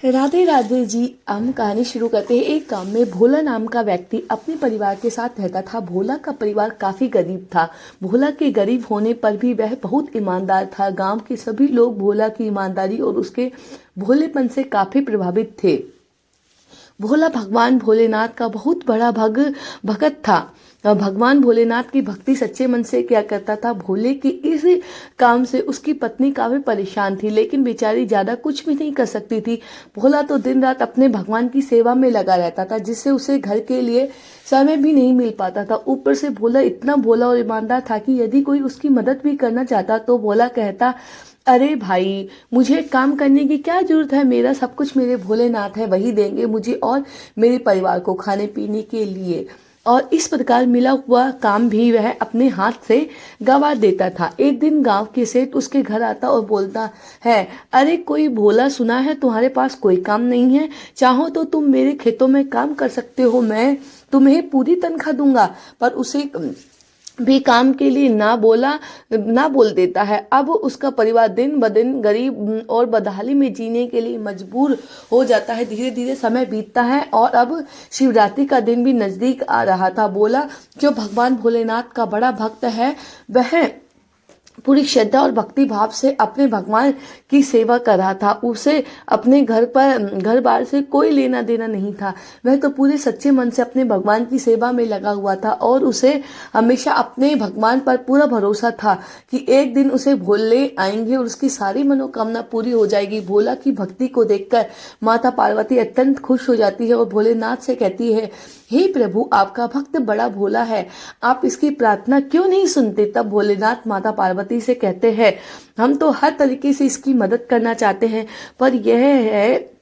राधे राधे जी। हम कहानी शुरू करते हैं। एक गांव में भोला नाम का व्यक्ति अपने परिवार के साथ रहता था। भोला का परिवार काफी गरीब था। भोला के गरीब होने पर भी वह बहुत ईमानदार था। गांव के सभी लोग भोला की ईमानदारी और उसके भोलेपन से काफी प्रभावित थे। भोला भगवान भोलेनाथ का बहुत बड़ा भगत था। भगवान भोलेनाथ की भक्ति सच्चे मन से किया करता था। भोले की इस काम से उसकी पत्नी काफी परेशान थी, लेकिन बेचारी ज्यादा कुछ भी नहीं कर सकती थी। भोला तो दिन रात अपने भगवान की सेवा में लगा रहता था, जिससे उसे घर के लिए समय भी नहीं मिल पाता था। ऊपर से भोला इतना भोला और ईमानदार था कि यदि कोई उसकी मदद भी करना चाहता तो भोला कहता, अरे भाई, मुझे काम करने की क्या जरूरत है, मेरा सब कुछ मेरे भोलेनाथ है, वही देंगे मुझे और मेरे परिवार को खाने पीने के लिए। और इस प्रकार मिला हुआ काम भी वह अपने हाथ से गवा देता था। एक दिन गांव के सेठ उसके घर आता और बोलता है, अरे कोई भोला सुना है तुम्हारे पास कोई काम नहीं है, चाहो तो तुम मेरे खेतों में काम कर सकते हो, मैं तुम्हें पूरी तनख्वाह दूंगा। पर उसे भी काम के लिए ना बोल देता है। अब उसका परिवार दिन ब दिन गरीब और बदहाली में जीने के लिए मजबूर हो जाता है। धीरे धीरे समय बीतता है और अब शिवरात्रि का दिन भी नजदीक आ रहा था। भोला जो भगवान भोलेनाथ का बड़ा भक्त है, वह पूरी श्रद्धा और भक्ति भाव से अपने भगवान की सेवा कर रहा था। उसे अपने घर बार से कोई लेना देना नहीं था। वह तो पूरे सच्चे मन से अपने भगवान की सेवा में लगा हुआ था और उसे हमेशा अपने भगवान पर पूरा भरोसा था कि एक दिन उसे भोले आएंगे और उसकी सारी मनोकामना पूरी हो जाएगी। भोला की भक्ति को देखकर माता पार्वती अत्यंत खुश हो जाती है और भोलेनाथ से कहती है, हे प्रभु, आपका भक्त बड़ा भोला है, आप इसकी प्रार्थना क्यों नहीं सुनते। तब भोलेनाथ माता पार्वती से कहते हैं, हम तो हर तरीके से इसकी मदद करना चाहते हैं, पर यह है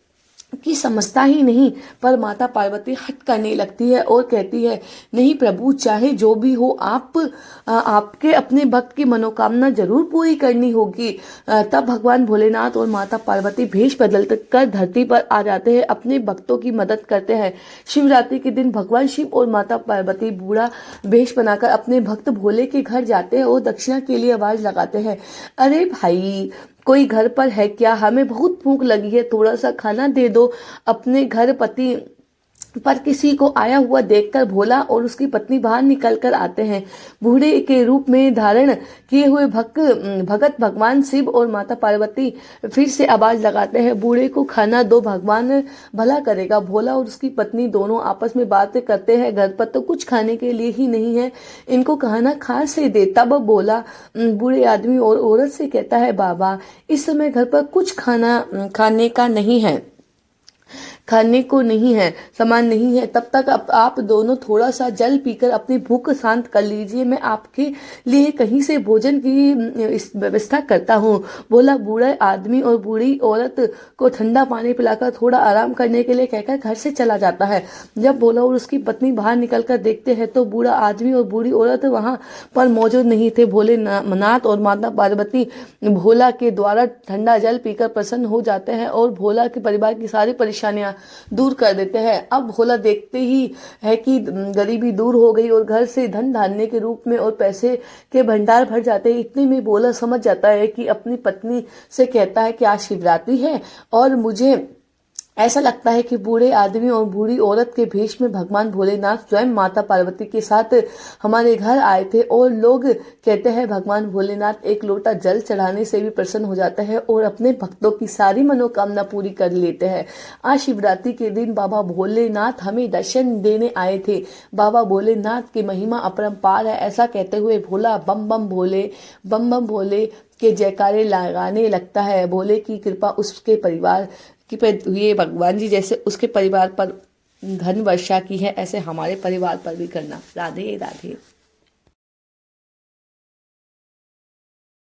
कि समझता ही नहीं। पर माता पार्वती हट करने लगती है और कहती है, नहीं प्रभु, चाहे जो भी हो, आपके अपने भक्त की मनोकामना जरूर पूरी करनी होगी। तब भगवान भोलेनाथ और माता पार्वती भेष बदल कर धरती पर आ जाते हैं, अपने भक्तों की मदद करते हैं। शिवरात्रि के दिन भगवान शिव और माता पार्वती बूढ़ा भेष बनाकर अपने भक्त भोले के घर जाते हैं और दक्षिणा के लिए आवाज लगाते हैं, अरे भाई, कोई घर पर है क्या, हमें बहुत भूख लगी है, थोड़ा सा खाना दे दो। अपने घर पति पर किसी को आया हुआ देखकर भोला और उसकी पत्नी बाहर निकल कर आते हैं। बूढ़े के रूप में धारण किए हुए भगत भगवान शिव और माता पार्वती फिर से आवाज लगाते हैं, बूढ़े को खाना दो, भगवान भला करेगा। भोला और उसकी पत्नी दोनों आपस में बातें करते हैं, घर पर तो कुछ खाने के लिए ही नहीं है, इनको खाना खा से दे। तब भोला बूढ़े आदमी और औरत से कहता है, बाबा, इस समय घर पर कुछ खाने को नहीं है, सामान नहीं है, तब तक आप दोनों थोड़ा सा जल पीकर अपनी भूख शांत कर लीजिए, मैं आपके लिए कहीं से भोजन की व्यवस्था करता हूँ। बोला बूढ़ा आदमी और बूढ़ी औरत को ठंडा पानी पिलाकर थोड़ा आराम करने के लिए कहकर घर से चला जाता है। जब भोला और उसकी पत्नी बाहर निकलकर देखते हैं तो बूढ़ा आदमी और बूढ़ी औरत वहां पर मौजूद नहीं थे। भोलेनाथ और माता पार्वती भोला के द्वारा ठंडा जल पीकर प्रसन्न हो जाते हैं और भोला के परिवार की सारी परेशानियां दूर कर देते हैं। अब भोला देखते ही है कि गरीबी दूर हो गई और घर से धन धान्य के रूप में और पैसे के भंडार भर जाते हैं। इतने में भोला समझ जाता है कि अपनी पत्नी से कहता है कि आज शिवरात्रि है और मुझे ऐसा लगता है कि बूढ़े आदमी और बूढ़ी औरत के भेष में भगवान भोलेनाथ स्वयं माता पार्वती के साथ हमारे घर आए थे। और लोग कहते हैं भगवान भोलेनाथ एक लोटा जल चढ़ाने से भी प्रसन्न हो जाते हैं और अपने भक्तों की सारी मनोकामना पूरी कर लेते हैं। आज शिवरात्रि के दिन बाबा भोलेनाथ हमें दर्शन देने आए थे। बाबा भोलेनाथ की महिमा अपरंपार है। ऐसा कहते हुए भोला बम बम भोले के जयकारे लगाने लगता है। भोले की कृपा उसके परिवार कि ये भगवान जी जैसे उसके परिवार पर धन वर्षा की है, ऐसे हमारे परिवार पर भी करना। राधे राधे।